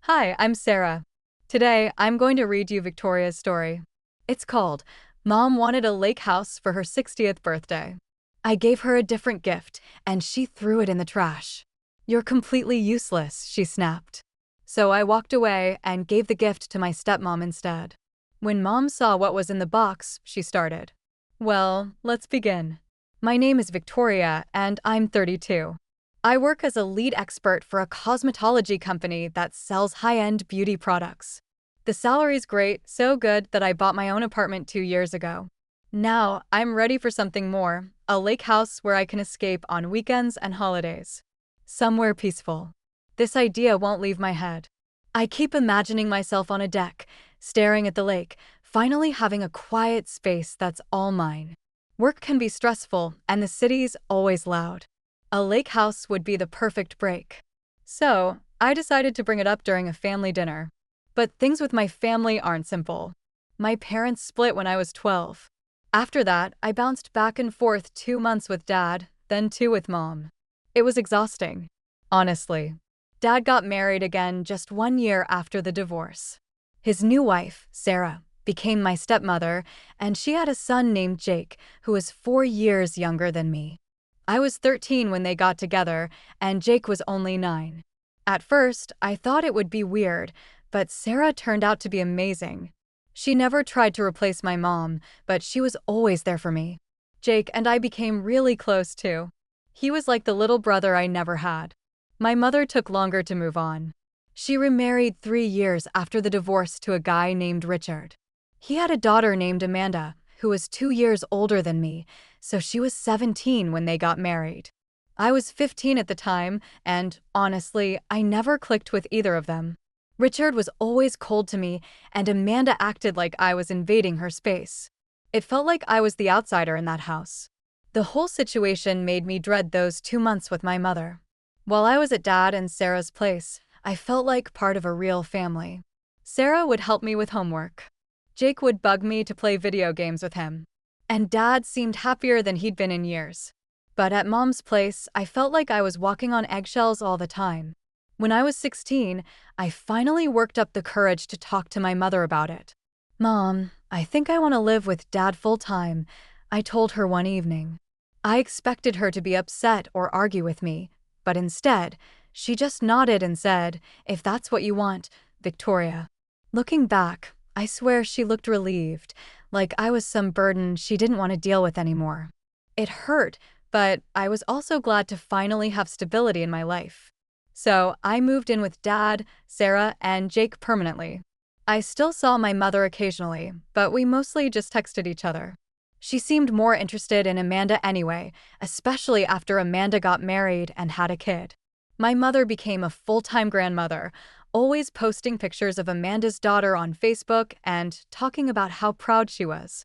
Hi, I'm Sarah. Today, I'm going to read you Victoria's story. It's called Mom Wanted a Lake House for Her 60th Birthday. I gave her a different gift, and she threw it in the trash. You're completely useless, she snapped. So I walked away and gave the gift to my stepmom instead. When Mom saw what was in the box, she started. Well, let's begin. My name is Victoria, and I'm 32. I work as a lead expert for a cosmetology company that sells high-end beauty products. The salary's great, so good that I bought my own apartment 2 years ago. Now, I'm ready for something more, a lake house where I can escape on weekends and holidays. Somewhere peaceful. This idea won't leave my head. I keep imagining myself on a deck, staring at the lake, finally having a quiet space that's all mine. Work can be stressful, and the city's always loud. A lake house would be the perfect break. So, I decided to bring it up during a family dinner. But things with my family aren't simple. My parents split when I was 12. After that, I bounced back and forth 2 months with Dad, then 2 with Mom. It was exhausting. Honestly. Dad got married again just 1 year after the divorce. His new wife, Sarah, became my stepmother, and she had a son named Jake, who was 4 years younger than me. I was 13 when they got together, and Jake was only 9. At first, I thought it would be weird, but Sarah turned out to be amazing. She never tried to replace my mom, but she was always there for me. Jake and I became really close too. He was like the little brother I never had. My mother took longer to move on. She remarried 3 years after the divorce to a guy named Richard. He had a daughter named Amanda, who was 2 years older than me, so she was 17 when they got married. I was 15 at the time, and honestly, I never clicked with either of them. Richard was always cold to me, and Amanda acted like I was invading her space. It felt like I was the outsider in that house. The whole situation made me dread those 2 months with my mother. While I was at Dad and Sarah's place, I felt like part of a real family. Sarah would help me with homework. Jake would bug me to play video games with him. And Dad seemed happier than he'd been in years. But at Mom's place, I felt like I was walking on eggshells all the time. When I was 16, I finally worked up the courage to talk to my mother about it. Mom, I think I want to live with Dad full-time, I told her one evening. I expected her to be upset or argue with me, but instead, she just nodded and said, "If that's what you want, Victoria." Looking back, I swear she looked relieved, like I was some burden she didn't want to deal with anymore. It hurt, but I was also glad to finally have stability in my life. So I moved in with Dad, Sarah, and Jake permanently. I still saw my mother occasionally, but we mostly just texted each other. She seemed more interested in Amanda anyway, especially after Amanda got married and had a kid. My mother became a full-time grandmother, always posting pictures of Amanda's daughter on Facebook and talking about how proud she was.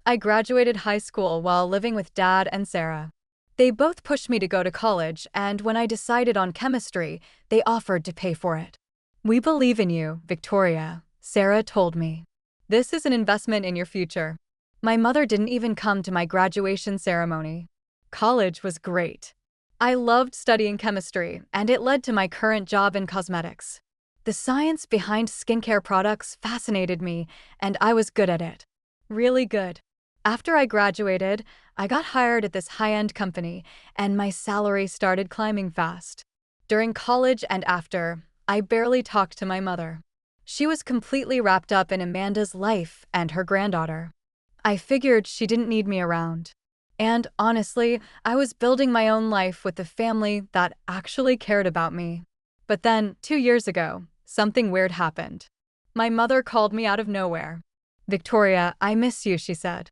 I graduated high school while living with Dad and Sarah. They both pushed me to go to college, and when I decided on chemistry, they offered to pay for it. "We believe in you, Victoria," Sarah told me. "This is an investment in your future." My mother didn't even come to my graduation ceremony. College was great. I loved studying chemistry, and it led to my current job in cosmetics. The science behind skincare products fascinated me, and I was good at it. Really good. After I graduated, I got hired at this high-end company, and my salary started climbing fast. During college and after, I barely talked to my mother. She was completely wrapped up in Amanda's life and her granddaughter. I figured she didn't need me around. And honestly, I was building my own life with a family that actually cared about me. But then, 2 years ago, something weird happened. My mother called me out of nowhere. "Victoria, I miss you," she said.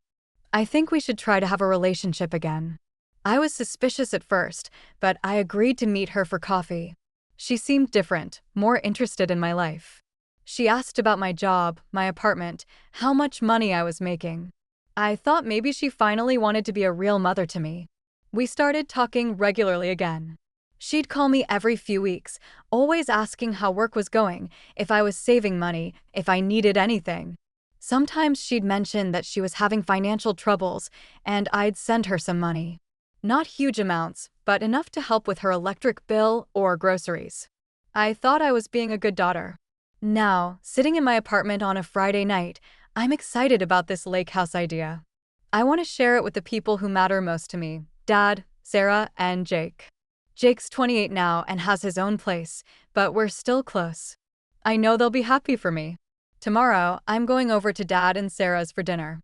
"I think we should try to have a relationship again." I was suspicious at first, but I agreed to meet her for coffee. She seemed different, more interested in my life. She asked about my job, my apartment, how much money I was making. I thought maybe she finally wanted to be a real mother to me. We started talking regularly again. She'd call me every few weeks, always asking how work was going, if I was saving money, if I needed anything. Sometimes she'd mention that she was having financial troubles, and I'd send her some money. Not huge amounts, but enough to help with her electric bill or groceries. I thought I was being a good daughter. Now, sitting in my apartment on a Friday night, I'm excited about this lake house idea. I want to share it with the people who matter most to me: Dad, Sarah, and Jake. Jake's 28 now and has his own place, but we're still close. I know they'll be happy for me. Tomorrow, I'm going over to Dad and Sarah's for dinner.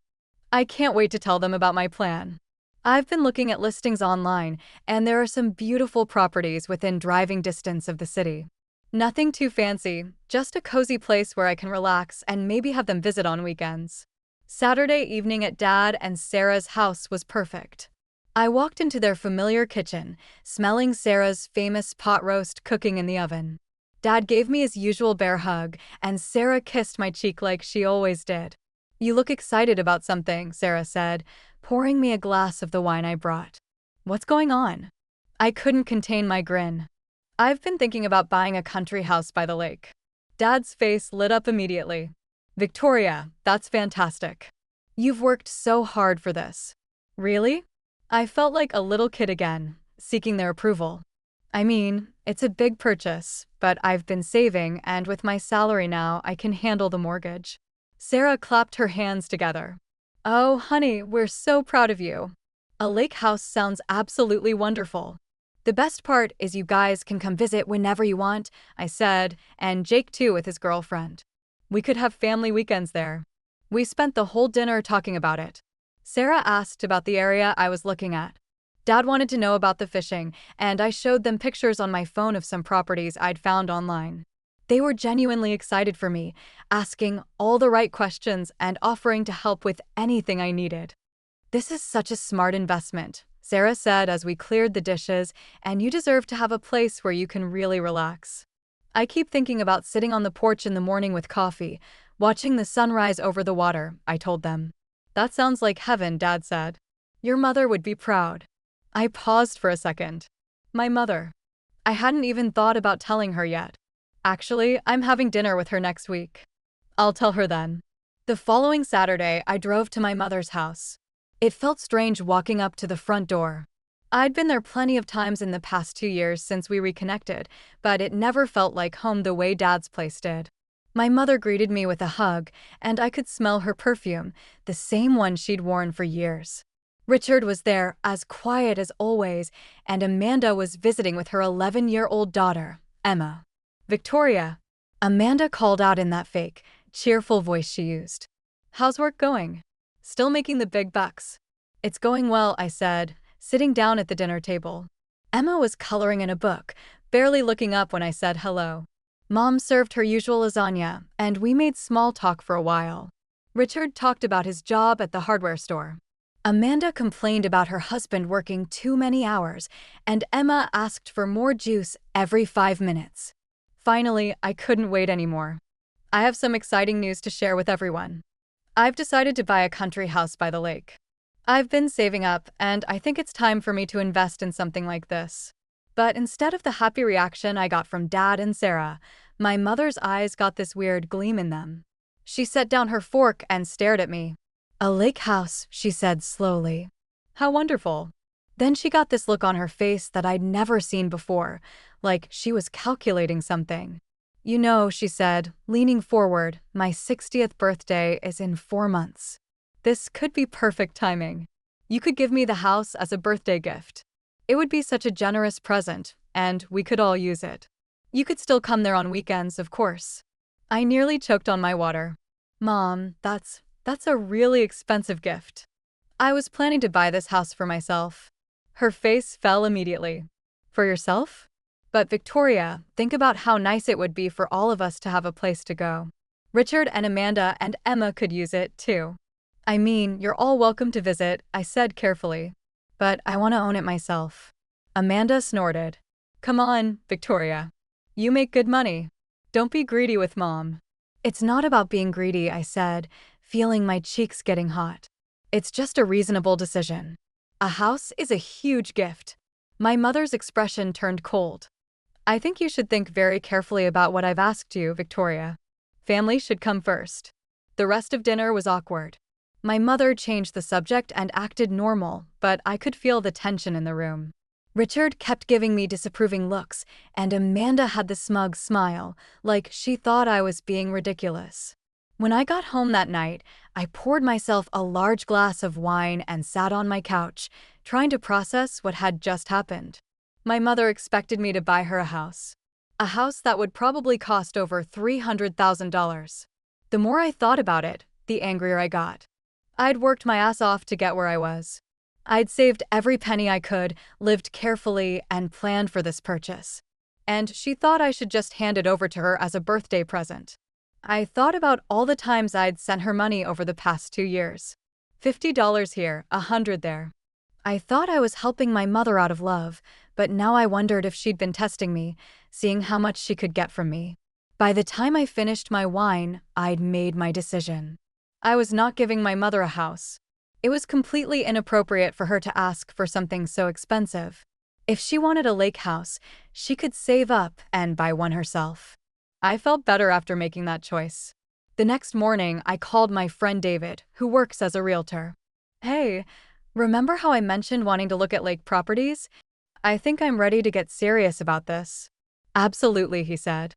I can't wait to tell them about my plan. I've been looking at listings online, and there are some beautiful properties within driving distance of the city. Nothing too fancy, just a cozy place where I can relax and maybe have them visit on weekends. Saturday evening at Dad and Sarah's house was perfect. I walked into their familiar kitchen, smelling Sarah's famous pot roast cooking in the oven. Dad gave me his usual bear hug, and Sarah kissed my cheek like she always did. "You look excited about something," Sarah said, pouring me a glass of the wine I brought. "What's going on?" I couldn't contain my grin. "I've been thinking about buying a country house by the lake." Dad's face lit up immediately. "Victoria, that's fantastic. You've worked so hard for this." "Really?" I felt like a little kid again, seeking their approval. "I mean, it's a big purchase, but I've been saving, and with my salary now, I can handle the mortgage." Sarah clapped her hands together. "Oh, honey, we're so proud of you. A lake house sounds absolutely wonderful. The best part is you guys can come visit whenever you want," I said, "and Jake too with his girlfriend. We could have family weekends there." We spent the whole dinner talking about it. Sarah asked about the area I was looking at. Dad wanted to know about the fishing, and I showed them pictures on my phone of some properties I'd found online. They were genuinely excited for me, asking all the right questions and offering to help with anything I needed. "This is such a smart investment," Sarah said as we cleared the dishes, "and you deserve to have a place where you can really relax." "I keep thinking about sitting on the porch in the morning with coffee, watching the sunrise over the water," I told them. "That sounds like heaven," Dad said. "Your mother would be proud." I paused for a second. My mother. I hadn't even thought about telling her yet. Actually, I'm having dinner with her next week. I'll tell her then. The following Saturday, I drove to my mother's house. It felt strange walking up to the front door. I'd been there plenty of times in the past 2 years since we reconnected, but it never felt like home the way Dad's place did. My mother greeted me with a hug, and I could smell her perfume, the same one she'd worn for years. Richard was there, as quiet as always, and Amanda was visiting with her 11-year-old daughter, Emma. "Victoria," Amanda called out in that fake, cheerful voice she used. "How's work going?" "Still making the big bucks." "It's going well," I said, sitting down at the dinner table. Emma was coloring in a book, barely looking up when I said hello. Mom served her usual lasagna, and we made small talk for a while. Richard talked about his job at the hardware store. Amanda complained about her husband working too many hours, and Emma asked for more juice every 5 minutes. Finally, I couldn't wait anymore. "I have some exciting news to share with everyone. I've decided to buy a country house by the lake. I've been saving up, and I think it's time for me to invest in something like this." But instead of the happy reaction I got from Dad and Sarah, my mother's eyes got this weird gleam in them. She set down her fork and stared at me. "A lake house," she said slowly. "How wonderful." Then she got this look on her face that I'd never seen before, like she was calculating something. "You know," she said, leaning forward, "my 60th birthday is in 4 months. This could be perfect timing. You could give me the house as a birthday gift. It would be such a generous present, and we could all use it. You could still come there on weekends, of course." I nearly choked on my water. "Mom, that's a really expensive gift. I was planning to buy this house for myself." Her face fell immediately. "For yourself? But Victoria, think about how nice it would be for all of us to have a place to go. Richard and Amanda and Emma could use it, too." "I mean, you're all welcome to visit," I said carefully. "But I want to own it myself." Amanda snorted. "Come on, Victoria. You make good money. Don't be greedy with Mom." "It's not about being greedy," I said, feeling my cheeks getting hot. "It's just a reasonable decision. A house is a huge gift." My mother's expression turned cold. "I think you should think very carefully about what I've asked you, Victoria. Family should come first." The rest of dinner was awkward. My mother changed the subject and acted normal, but I could feel the tension in the room. Richard kept giving me disapproving looks, and Amanda had the smug smile, like she thought I was being ridiculous. When I got home that night, I poured myself a large glass of wine and sat on my couch, trying to process what had just happened. My mother expected me to buy her a house. A house that would probably cost over $300,000. The more I thought about it, the angrier I got. I'd worked my ass off to get where I was. I'd saved every penny I could, lived carefully, and planned for this purchase. And she thought I should just hand it over to her as a birthday present. I thought about all the times I'd sent her money over the past 2 years. $50 here, $100 there. I thought I was helping my mother out of love, but now I wondered if she'd been testing me, seeing how much she could get from me. By the time I finished my wine, I'd made my decision. I was not giving my mother a house. It was completely inappropriate for her to ask for something so expensive. If she wanted a lake house, she could save up and buy one herself. I felt better after making that choice. The next morning, I called my friend David, who works as a realtor. Hey, remember how I mentioned wanting to look at lake properties? I think I'm ready to get serious about this. Absolutely, he said.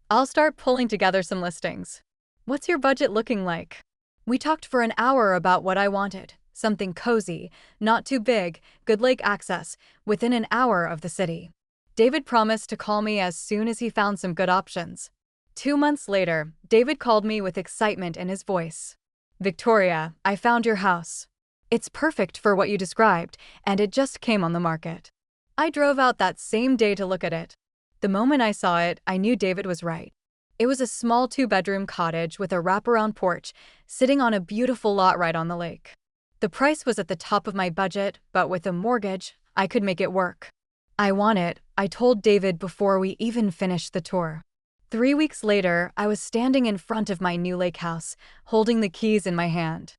I'll start pulling together some listings. What's your budget looking like? We talked for an hour about what I wanted. Something cozy, not too big, good lake access, within an hour of the city. David promised to call me as soon as he found some good options. 2 months later, David called me with excitement in his voice. Victoria, I found your house. It's perfect for what you described, and it just came on the market. I drove out that same day to look at it. The moment I saw it, I knew David was right. It was a small 2-bedroom cottage with a wraparound porch, sitting on a beautiful lot right on the lake. The price was at the top of my budget, but with a mortgage, I could make it work. I want it, I told David before we even finished the tour. 3 weeks later, I was standing in front of my new lake house, holding the keys in my hand.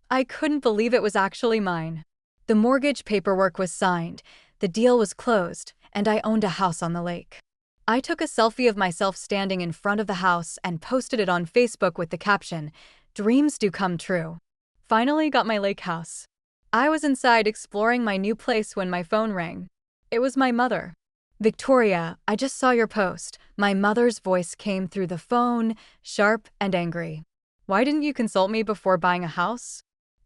I couldn't believe it was actually mine. The mortgage paperwork was signed, the deal was closed, and I owned a house on the lake. I took a selfie of myself standing in front of the house and posted it on Facebook with the caption, "Dreams do come true." Finally got my lake house. I was inside exploring my new place when my phone rang. It was my mother. Victoria, I just saw your post. My mother's voice came through the phone, sharp and angry. Why didn't you consult me before buying a house?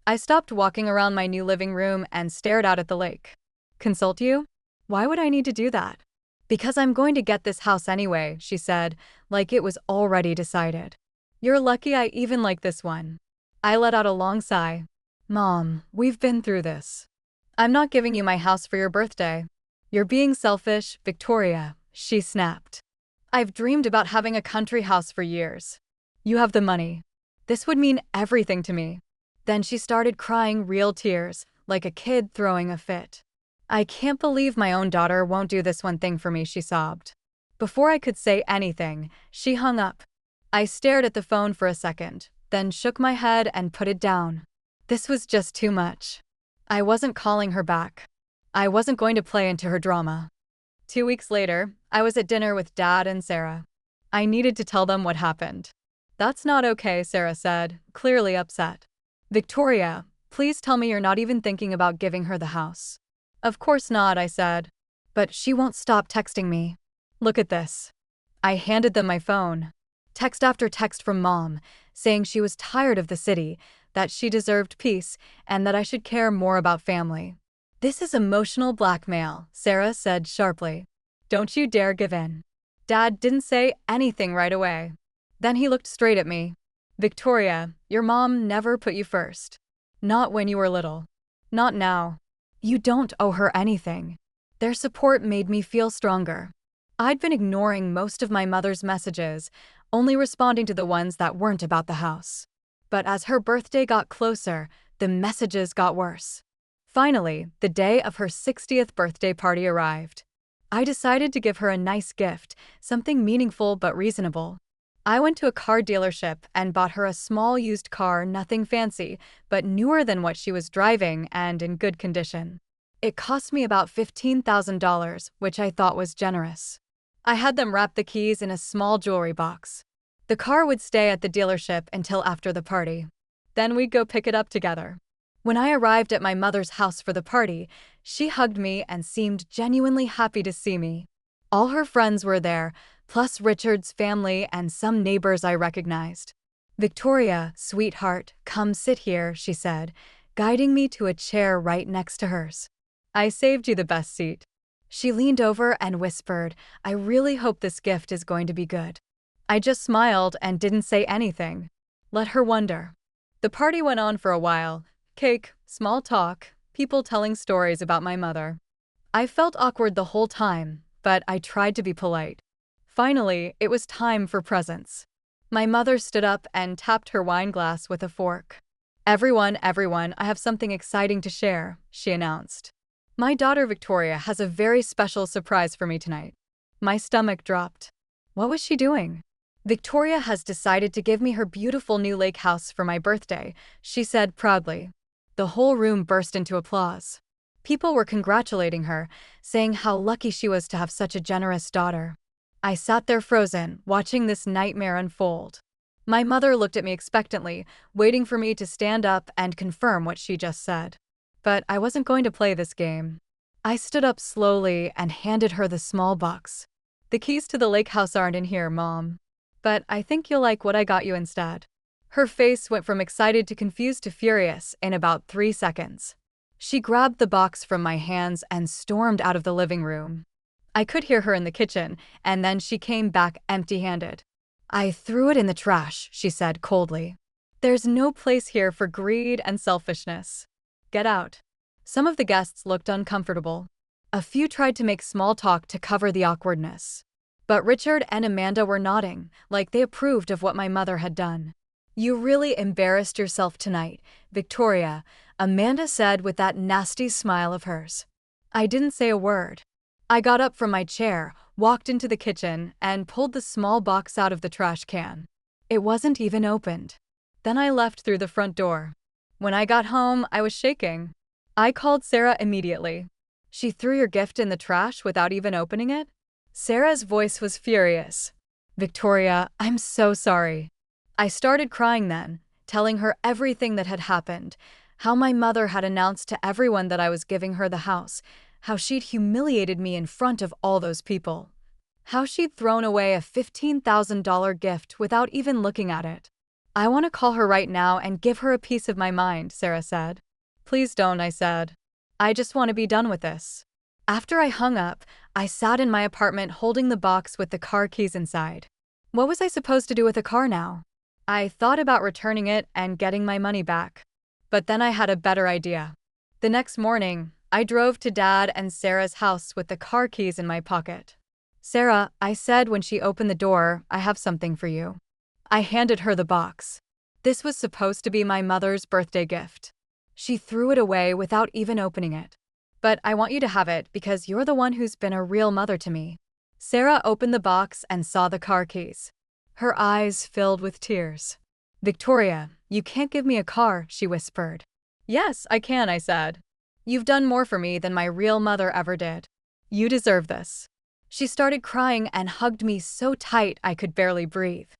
I stopped walking around my new living room and stared out at the lake. Consult you? Why would I need to do that? Because I'm going to get this house anyway, she said, like it was already decided. You're lucky I even like this one. I let out a long sigh. Mom, we've been through this. I'm not giving you my house for your birthday. You're being selfish, Victoria, she snapped. I've dreamed about having a country house for years. You have the money. This would mean everything to me. Then she started crying real tears, like a kid throwing a fit. I can't believe my own daughter won't do this one thing for me, she sobbed. Before I could say anything, she hung up. I stared at the phone for a second, then shook my head and put it down. This was just too much. I wasn't calling her back. I wasn't going to play into her drama. 2 weeks later, I was at dinner with Dad and Sarah. I needed to tell them what happened. That's not okay, Sarah said, clearly upset. Victoria, please tell me you're not even thinking about giving her the house. Of course not, I said. But she won't stop texting me. Look at this. I handed them my phone. Text after text from Mom, saying she was tired of the city, that she deserved peace, and that I should care more about family. This is emotional blackmail, Sarah said sharply. Don't you dare give in. Dad didn't say anything right away. Then he looked straight at me. Victoria, your mom never put you first. Not when you were little. Not now. You don't owe her anything. Their support made me feel stronger. I'd been ignoring most of my mother's messages, only responding to the ones that weren't about the house. But as her birthday got closer, the messages got worse. Finally, the day of her 60th birthday party arrived. I decided to give her a nice gift, something meaningful but reasonable. I went to a car dealership and bought her a small used car, nothing fancy, but newer than what she was driving and in good condition. It cost me about $15,000, which I thought was generous. I had them wrap the keys in a small jewelry box. The car would stay at the dealership until after the party. Then we'd go pick it up together. When I arrived at my mother's house for the party, she hugged me and seemed genuinely happy to see me. All her friends were there, plus Richard's family and some neighbors I recognized. "Victoria, sweetheart, come sit here," she said, guiding me to a chair right next to hers. "I saved you the best seat." She leaned over and whispered, "I really hope this gift is going to be good." I just smiled and didn't say anything. Let her wonder. The party went on for a while. Cake, small talk, people telling stories about my mother. I felt awkward the whole time, but I tried to be polite. Finally, it was time for presents. My mother stood up and tapped her wine glass with a fork. Everyone, I have something exciting to share," she announced. "My daughter Victoria has a very special surprise for me tonight." My stomach dropped. What was she doing? "Victoria has decided to give me her beautiful new lake house for my birthday," she said proudly. The whole room burst into applause. People were congratulating her, saying how lucky she was to have such a generous daughter. I sat there frozen, watching this nightmare unfold. My mother looked at me expectantly, waiting for me to stand up and confirm what she just said. But I wasn't going to play this game. I stood up slowly and handed her the small box. "The keys to the lake house aren't in here, Mom. But I think you'll like what I got you instead." Her face went from excited to confused to furious in about 3 seconds. She grabbed the box from my hands and stormed out of the living room. I could hear her in the kitchen, and then she came back empty-handed. "I threw it in the trash," she said coldly. "There's no place here for greed and selfishness. Get out." Some of the guests looked uncomfortable. A few tried to make small talk to cover the awkwardness. But Richard and Amanda were nodding, like they approved of what my mother had done. "You really embarrassed yourself tonight, Victoria," Amanda said with that nasty smile of hers. I didn't say a word. I got up from my chair, walked into the kitchen, and pulled the small box out of the trash can. It wasn't even opened. Then I left through the front door. When I got home, I was shaking. I called Sarah immediately. "She threw your gift in the trash without even opening it?" Sarah's voice was furious. "Victoria, I'm so sorry." I started crying then, telling her everything that had happened, how my mother had announced to everyone that I was giving her the house, how she'd humiliated me in front of all those people, how she'd thrown away a $15,000 gift without even looking at it. "I want to call her right now and give her a piece of my mind," Sarah said. "Please don't," I said. "I just want to be done with this." After I hung up, I sat in my apartment holding the box with the car keys inside. What was I supposed to do with a car now? I thought about returning it and getting my money back. But then I had a better idea. The next morning, I drove to Dad and Sarah's house with the car keys in my pocket. "Sarah," I said when she opened the door, "I have something for you." I handed her the box. This was supposed to be my mother's birthday gift. She threw it away without even opening it. "But I want you to have it because you're the one who's been a real mother to me." Sarah opened the box and saw the car keys. Her eyes filled with tears. "Victoria, you can't give me a car," she whispered. "Yes, I can," I said. "You've done more for me than my real mother ever did. You deserve this." She started crying and hugged me so tight I could barely breathe.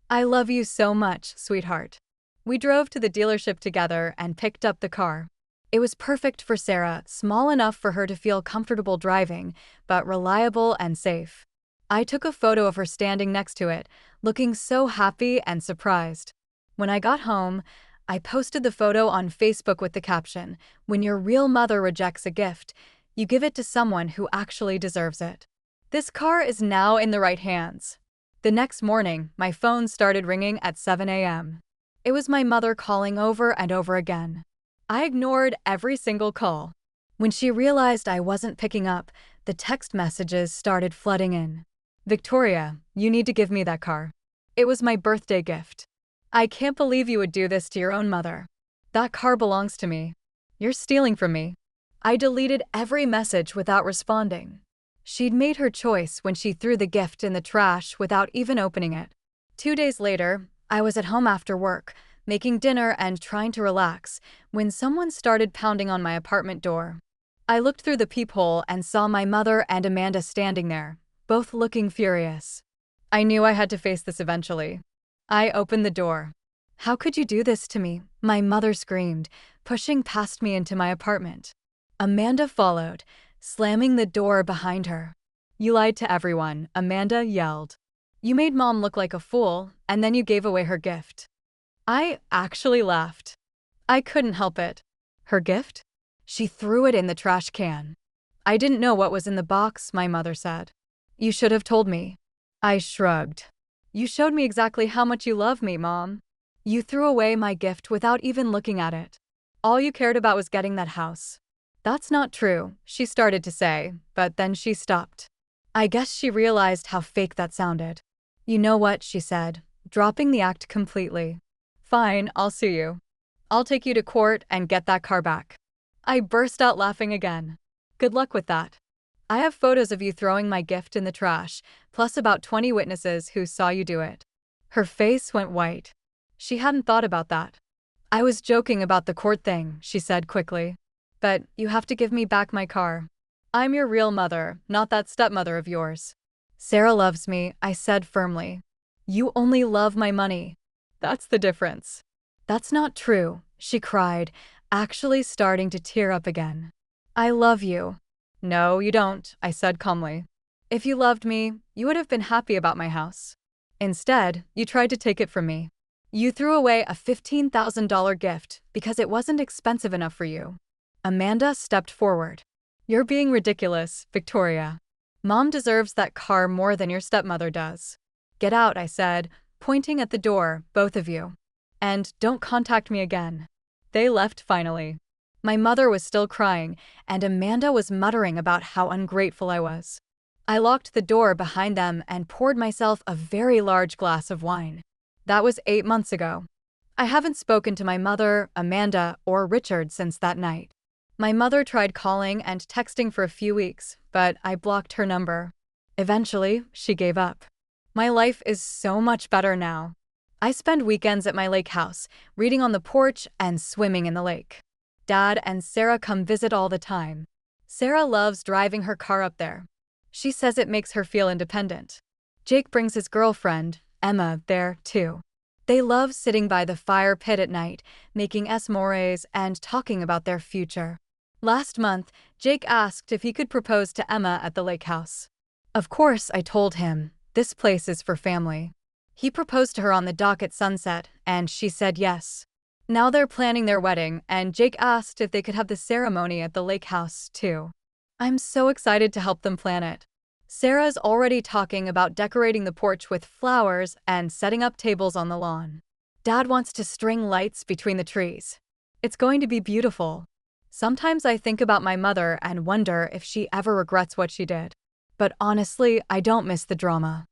"I love you so much, sweetheart." We drove to the dealership together and picked up the car. It was perfect for Sarah, small enough for her to feel comfortable driving, but reliable and safe. I took a photo of her standing next to it, looking so happy and surprised. When I got home, I posted the photo on Facebook with the caption, "When your real mother rejects a gift, you give it to someone who actually deserves it." This car is now in the right hands. The next morning, my phone started ringing at 7 a.m. It was my mother calling over and over again. I ignored every single call. When she realized I wasn't picking up, the text messages started flooding in. "Victoria, you need to give me that car. It was my birthday gift. I can't believe you would do this to your own mother. That car belongs to me. You're stealing from me." I deleted every message without responding. She'd made her choice when she threw the gift in the trash without even opening it. 2 days later, I was at home after work, making dinner and trying to relax, when someone started pounding on my apartment door. I looked through the peephole and saw my mother and Amanda standing there, both looking furious. I knew I had to face this eventually. I opened the door. How could you do this to me? My mother screamed, pushing past me into my apartment. Amanda followed, slamming the door behind her. You lied to everyone, Amanda yelled. You made Mom look like a fool, and then you gave away her gift. I actually laughed. I couldn't help it. Her gift? She threw it in the trash can. I didn't know what was in the box, my mother said. You should have told me. I shrugged. You showed me exactly how much you love me, Mom. You threw away my gift without even looking at it. All you cared about was getting that house. That's not true, she started to say, but then she stopped. I guess she realized how fake that sounded. You know what, she said, dropping the act completely. Fine, I'll sue you. I'll take you to court and get that car back. I burst out laughing again. Good luck with that. I have photos of you throwing my gift in the trash, plus about 20 witnesses who saw you do it. Her face went white. She hadn't thought about that. I was joking about the court thing, she said quickly. But you have to give me back my car. I'm your real mother, not that stepmother of yours. Sarah loves me, I said firmly. You only love my money. That's the difference. That's not true, she cried, actually starting to tear up again. I love you. No, you don't, I said calmly. If you loved me, you would have been happy about my house. Instead, you tried to take it from me. You threw away a $15,000 gift because it wasn't expensive enough for you. Amanda stepped forward. You're being ridiculous, Victoria. Mom deserves that car more than your stepmother does. Get out, I said, pointing at the door, both of you. And don't contact me again. They left finally. My mother was still crying, and Amanda was muttering about how ungrateful I was. I locked the door behind them and poured myself a very large glass of wine. That was 8 months ago. I haven't spoken to my mother, Amanda, or Richard since that night. My mother tried calling and texting for a few weeks, but I blocked her number. Eventually, she gave up. My life is so much better now. I spend weekends at my lake house, reading on the porch and swimming in the lake. Dad and Sarah come visit all the time. Sarah loves driving her car up there. She says it makes her feel independent. Jake brings his girlfriend, Emma, there, too. They love sitting by the fire pit at night, making s'mores and talking about their future. Last month, Jake asked if he could propose to Emma at the lake house. Of course, I told him, this place is for family. He proposed to her on the dock at sunset, and she said yes. Now they're planning their wedding, and Jake asked if they could have the ceremony at the lake house, too. I'm so excited to help them plan it. Sarah's already talking about decorating the porch with flowers and setting up tables on the lawn. Dad wants to string lights between the trees. It's going to be beautiful. Sometimes I think about my mother and wonder if she ever regrets what she did. But honestly, I don't miss the drama.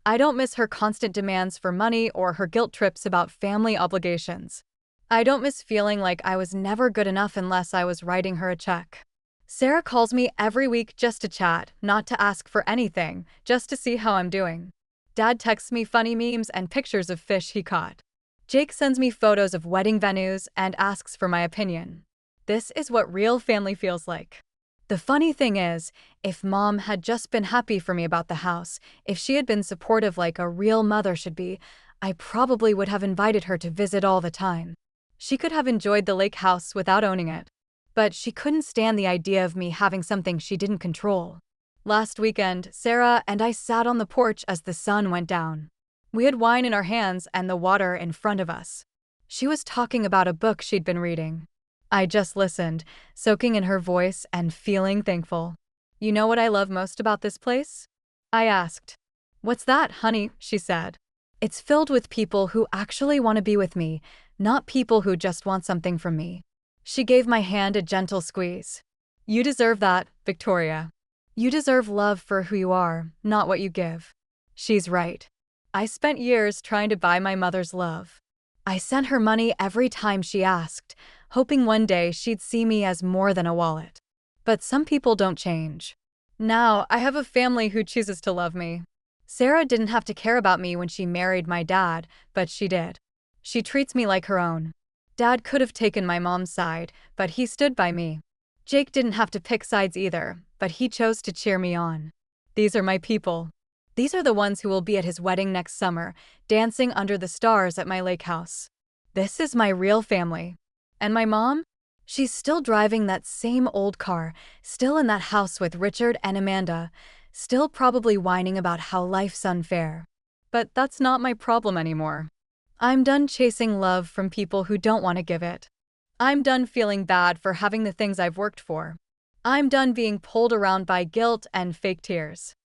I don't miss her constant demands for money or her guilt trips about family obligations. I don't miss feeling like I was never good enough unless I was writing her a check. Sarah calls me every week just to chat, not to ask for anything, just to see how I'm doing. Dad texts me funny memes and pictures of fish he caught. Jake sends me photos of wedding venues and asks for my opinion. This is what real family feels like. The funny thing is, if Mom had just been happy for me about the house, if she had been supportive like a real mother should be, I probably would have invited her to visit all the time. She could have enjoyed the lake house without owning it. But she couldn't stand the idea of me having something she didn't control. Last weekend, Sarah and I sat on the porch as the sun went down. We had wine in our hands and the water in front of us. She was talking about a book she'd been reading. I just listened, soaking in her voice and feeling thankful. You know what I love most about this place? I asked. What's that, honey? She said. It's filled with people who actually want to be with me, not people who just want something from me. She gave my hand a gentle squeeze. You deserve that, Victoria. You deserve love for who you are, not what you give. She's right. I spent years trying to buy my mother's love. I sent her money every time she asked, hoping one day she'd see me as more than a wallet. But some people don't change. Now, I have a family who chooses to love me. Sarah didn't have to care about me when she married my dad, but she did. She treats me like her own. Dad could have taken my mom's side, but he stood by me. Jake didn't have to pick sides either, but he chose to cheer me on. These are my people. These are the ones who will be at his wedding next summer, dancing under the stars at my lake house. This is my real family. And my mom? She's still driving that same old car, still in that house with Richard and Amanda, still probably whining about how life's unfair. But that's not my problem anymore. I'm done chasing love from people who don't want to give it. I'm done feeling bad for having the things I've worked for. I'm done being pulled around by guilt and fake tears.